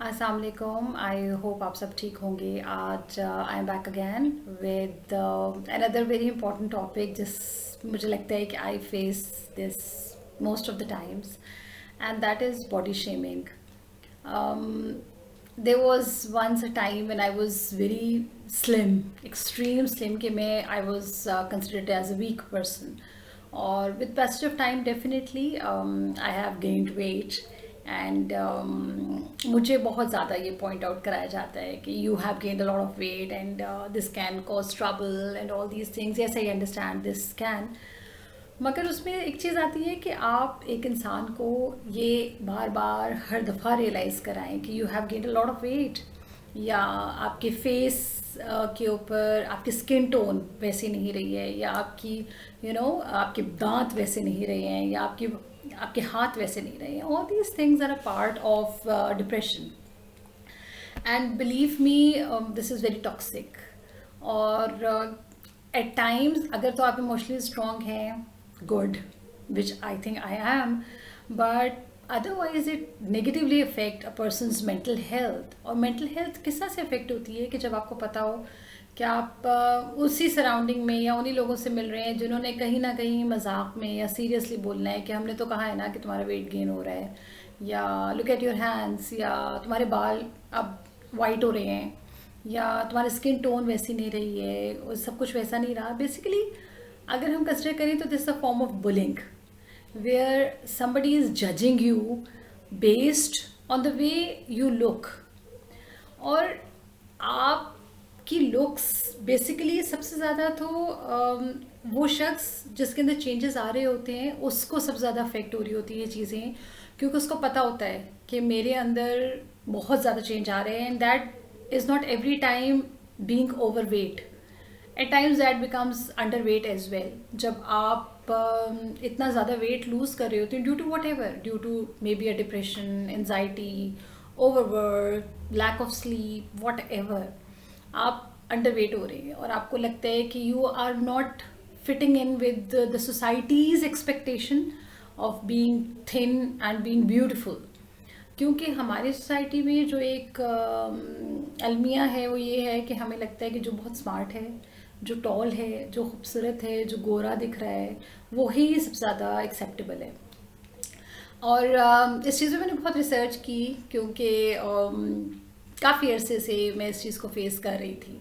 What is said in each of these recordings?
अस्सलाम वालेकुम। I hope आप सब ठीक होंगे। आज I am back again with another very important topic जिस मुझे लगता है कि I face this most of the times and that is body shaming. There was once a time when I was very slim, extreme slim, कि मैं I was considered as a weak person. और with passage of time definitely I have gained weight and मुझे बहुत ज़्यादा ये point out कराया जाता है कि you have gained a lot of weight and this can cause trouble and all these things. Yes, I understand this can. मगर उसमें एक चीज़ आती है कि आप एक इंसान को ये बार बार हर दफ़ा रियलाइज़ कराएं कि you have gained a lot of weight, या आपके फेस के ऊपर आपकी स्किन टोन वैसी नहीं रही है, या आपकी आपके दांत वैसे नहीं रहे हैं, या आपके हाथ वैसे नहीं रहे हैं. All these things are a part of depression and believe me this is very toxic. और एट टाइम्स अगर तो आप इमोशनली स्ट्रॉन्ग हैं, good, which I think I am, but otherwise it negatively affect a person's mental health. और mental health किस तरह से affect होती है कि जब आपको पता हो कि आप उसी सराउंडिंग में या उन्हीं लोगों से मिल रहे हैं जिन्होंने कहीं ना कहीं मजाक में या सीरियसली बोलना है कि हमने तो कहा है ना कि तुम्हारा वेट गेन हो रहा है, या लुक एट योर हैंड्स, या तुम्हारे बाल अब वाइट हो रहे हैं, या तुम्हारी स्किन टोन वैसी नहीं रही है, और सब कुछ वैसा नहीं रहा. बेसिकली अगर हम कंसिडर करें तो this is a form of bullying where somebody is judging you based on the way you look. और आपकी लुक्स बेसिकली सबसे ज़्यादा तो वो शख्स जिसके अंदर चेंजेस आ रहे होते हैं उसको सबसे ज़्यादा अफेक्ट हो रही होती है चीज़ें, क्योंकि उसको पता होता है कि मेरे अंदर बहुत ज़्यादा चेंज आ रहे हैं and that is not every time being overweight. At times that becomes underweight as well. जब आप इतना ज़्यादा वेट लूज़ कर रहे होते हैं due to whatever, due to maybe a depression, anxiety, overwork, lack of sleep, whatever, आप underweight हो रहे हैं और आपको लगता है कि you are not fitting in with the society's expectation of being thin and being beautiful. क्योंकि हमारी सोसाइटी में जो एक अलमिया है वो ये है कि हमें लगता है कि जो बहुत स्मार्ट है, जो टॉल है, जो खूबसूरत है, जो गोरा दिख रहा है, वो ही सबसे ज़्यादा एक्सेप्टेबल है. और इस चीज़ में मैंने बहुत रिसर्च की क्योंकि काफ़ी अरसे से मैं इस चीज़ को फेस कर रही थी.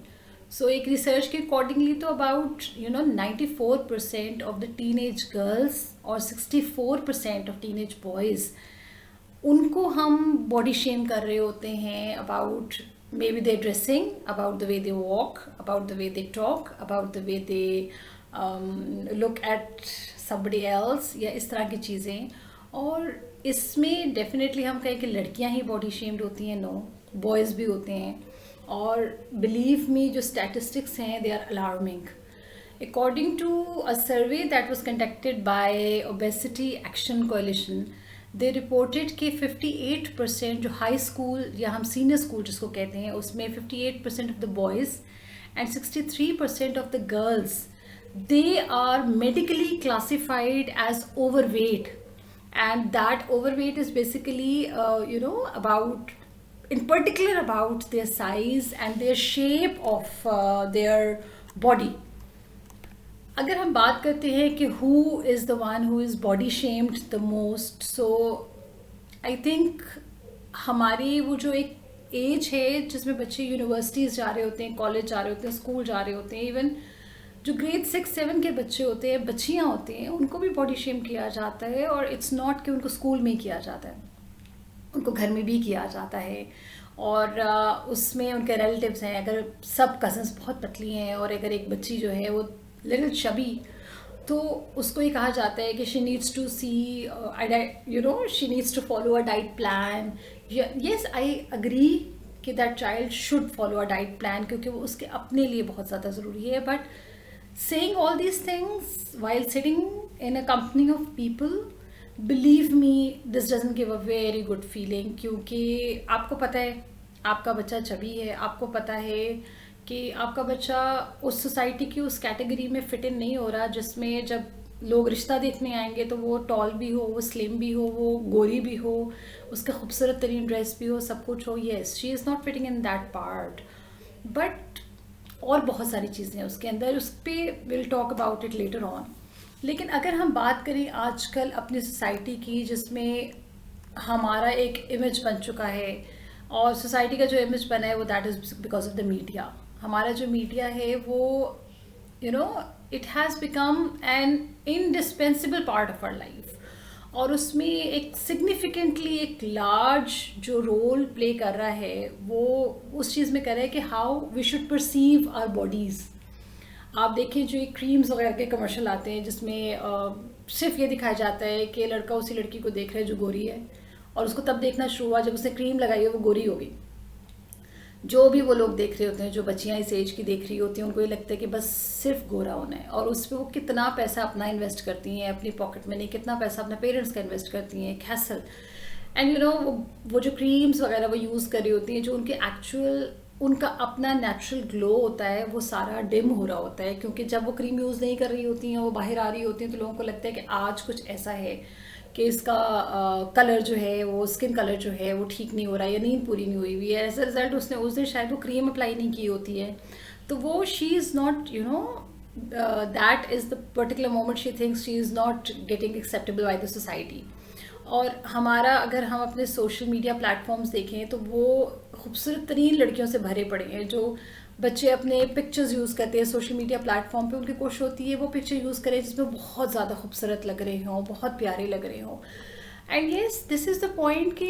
सो एक रिसर्च के अकॉर्डिंगली तो about 94% of the teenage girls और 64% ऑफ टीनेज बॉयज़, उनको हम बॉडी शेम कर रहे होते हैं about may be they dressing, about the way they walk, about the way they talk, about the way they look at somebody else, या इस तरह की चीज़ें. और इसमें डेफिनेटली हम कहें कि लड़कियां ही बॉडी शेम्ड होती हैं, नो, बॉयज़ भी होते हैं. और बिलीव मी जो स्टैटिस्टिक्स हैं they are alarming. According to a survey that was conducted by Obesity Action Coalition, they reported कि 58% जो हाई स्कूल या हम सीनियर स्कूल जिसको कहते हैं उसमें 58% of the boys and 63% of the girls, they are medically classified as overweight. And that overweight is basically about, in particular about their size and their shape of their body. अगर हम बात करते हैं कि who is the one who is body shamed the most, so I think हमारी वो जो एक एज है जिसमें बच्चे यूनिवर्सिटीज़ जा रहे होते हैं, कॉलेज जा रहे होते हैं, स्कूल जा रहे होते हैं, इवन जो ग्रेड 6-7 के बच्चे होते हैं, बच्चियाँ होती हैं, उनको भी बॉडी शेम किया जाता है. और इट्स नॉट कि उनको स्कूल में किया जाता है, उनको घर में भी किया जाता है. और उसमें उनके रिलेटिव्स हैं, अगर सब कज़न्स बहुत पतली हैं और अगर एक बच्ची जो है वो लिटिल चबी, तो उसको ये कहा जाता है कि she needs to see she needs to follow a diet plan. Yes, I agree कि that child should follow a diet plan क्योंकि वो उसके अपने लिए बहुत ज़्यादा ज़रूरी है. But saying all these things while sitting in a company of people, believe me this doesn't give a very good feeling. क्योंकि आपको पता है आपका बच्चा चबी है, आपको पता है कि आपका बच्चा उस सोसाइटी की उस कैटेगरी में फिट इन नहीं हो रहा जिसमें जब लोग रिश्ता देखने आएंगे तो वो टॉल भी हो, वो स्लिम भी हो, वो गोरी भी हो, उसका खूबसूरत तरीन ड्रेस भी हो, सब कुछ हो, yes she is not fitting in that part. But और बहुत सारी चीज़ें हैं उसके अंदर, उस पर will talk about it later on. लेकिन अगर हम बात करें आजकल अपनी सोसाइटी की, जिसमें हमारा एक इमेज बन चुका है, और सोसाइटी का जो इमेज बना है वो that is because of the media. हमारा जो मीडिया है वो you know it has become an indispensable part of our life, और उसमें एक सिग्निफिकेंटली एक लार्ज जो रोल प्ले कर रहा है वो उस चीज़ में कर रहा है कि how we should perceive our bodies. आप देखें जो ये क्रीम्स वगैरह के कमर्शियल आते हैं जिसमें सिर्फ ये दिखाया जाता है कि लड़का उसी लड़की को देख रहा है जो गोरी है, और उसको तब देखना शुरू हुआ जब उसने क्रीम लगाई है वो गोरी हो गई। जो भी वो लोग देख रहे होते हैं, जो बच्चियां इस एज की देख रही होती हैं, उनको ये लगता है कि बस सिर्फ गोरा होना है, और उस पर वो कितना पैसा अपना इन्वेस्ट करती हैं अपनी पॉकेट मनी, कितना पैसा अपने पेरेंट्स का इन्वेस्ट करती हैं, हैसल। एंड यू नो वो जो क्रीम्स वगैरह वो यूज़ कर रही होती हैं, जो उनके एक्चुअल उनका अपना नेचुरल ग्लो होता है वो सारा डिम हो रहा होता है, क्योंकि जब वो क्रीम यूज़ नहीं कर रही होती हैं, वो बाहर आ रही होती हैं, तो लोगों को लगता है कि आज कुछ ऐसा है कि इसका कलर जो है, वो स्किन कलर जो है वो ठीक नहीं हो रहा है, या नींद पूरी नहीं हुई हुई है। एज अ रिजल्ट उसने उस दिन शायद वो क्रीम अप्लाई नहीं की होती है, तो वो she is not you know that is the particular moment she thinks she is not getting acceptable by the society. और हमारा अगर हम अपने सोशल मीडिया प्लेटफॉर्म्स देखें तो वो खूबसूरत तरीन लड़कियों से भरे पड़े हैं। जो बच्चे अपने पिक्चर्स यूज़ करते हैं सोशल मीडिया प्लेटफॉर्म पे, उनकी कोशिश होती है वो पिक्चर यूज़ करें जिसमें बहुत ज़्यादा खूबसूरत लग रहे हों, बहुत प्यारे लग रहे हों। And yes this is the point कि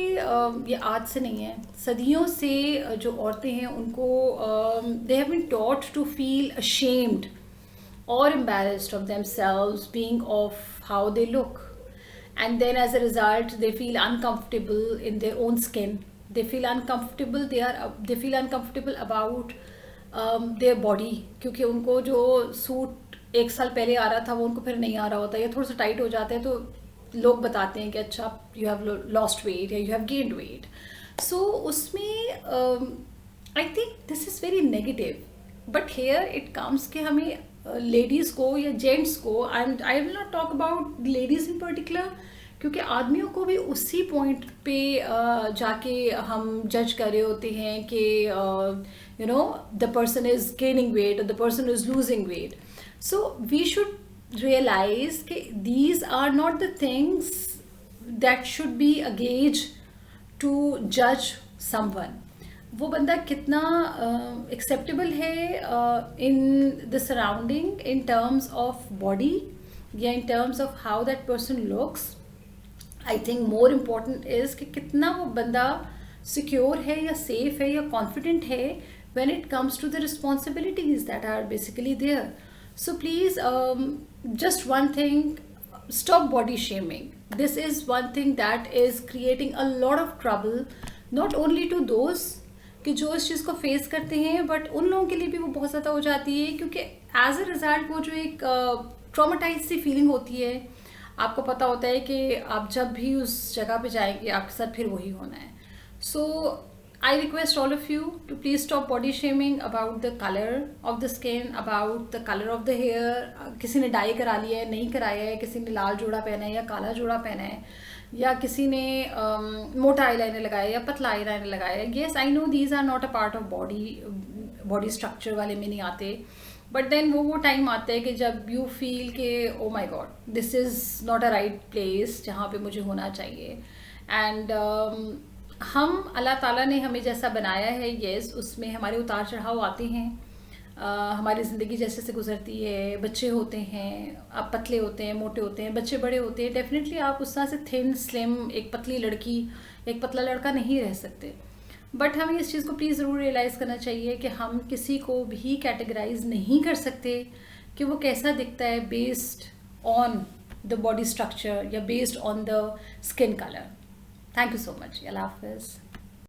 ये आज से नहीं है, सदियों से जो औरतें हैं उनको they have been taught to feel ashamed or embarrassed of themselves being of how they look, and then as a result they feel uncomfortable in their own skin, they feel uncomfortable, they feel uncomfortable about their body, क्योंकि उनको जो suit एक साल पहले आ रहा था वो उनको फिर नहीं आ रहा होता, या थोड़ा सा टाइट हो जाते हैं, तो लोग बताते हैं कि अच्छा यू हैव लॉस्ट वेट या यू हैव गेन्ड वेट। सो उसमें I think this is very negative, but here it comes कि हमें लेडीज़ को या जेंट्स को, and I will not talk about ladies in particular, क्योंकि आदमियों को भी उसी पॉइंट पे जाके हम जज कर रहे होते हैं कि you know the person is gaining weight और the person is losing weight. So we should realise कि these are not the things that should be a gauge to जज समवन। वो बंदा कितना एक्सेप्टेबल है in the surrounding in terms of body या in terms of how that person looks. I think more important is कि कितना वो बंदा सिक्योर है या सेफ है या कॉन्फिडेंट है when it comes to the responsibilities that are basically there. So please, just one thing, stop body shaming. This is one thing that is creating a lot of trouble, not only to those कि जो इस चीज़ को face करते हैं, but उन लोगों के लिए भी वो बहुत ज़्यादा हो जाती है, क्योंकि एज अ रिज़ल्ट वो जो एक ट्रॉमेटाइज सी फीलिंग होती है, आपको पता होता है कि आप जब भी उस जगह पे जाएंगे आपके साथ फिर वही होना है। सो I request all of you to please stop body shaming about the color of the skin, about the color of the hair. किसी ने डाई करा लिया है, नहीं कराया है, किसी ने लाल जोड़ा पहना है या काला जोड़ा पहना है, या किसी ने मोटा आईलाइनर लगाया या पतला आईलाइनर लगाया है। Yes, I know these are not a part of body structure वाले में नहीं आते, बट देन वो टाइम आता है कि जब यू फील कि oh my God this is not a right place जहाँ पे मुझे होना चाहिए। एंड हम अल्लाह ताला ने हमें जैसा बनाया है, येस उसमें हमारे उतार चढ़ाव आते हैं, हमारी ज़िंदगी जैसे से गुजरती है, बच्चे होते हैं, आप पतले होते हैं, मोटे होते हैं, बच्चे बड़े होते हैं, डेफिनेटली आप उस तरह से थिन स्लिम एक पतली लड़की एक पतला लड़का नहीं रह सकते। बट हमें इस चीज़ को प्लीज़ ज़रूर रियलाइज़ करना चाहिए कि हम किसी को भी कैटेगराइज नहीं कर सकते कि वो कैसा दिखता है based on the body structure या based on the skin colour. Thank you so much. Allah Hafiz.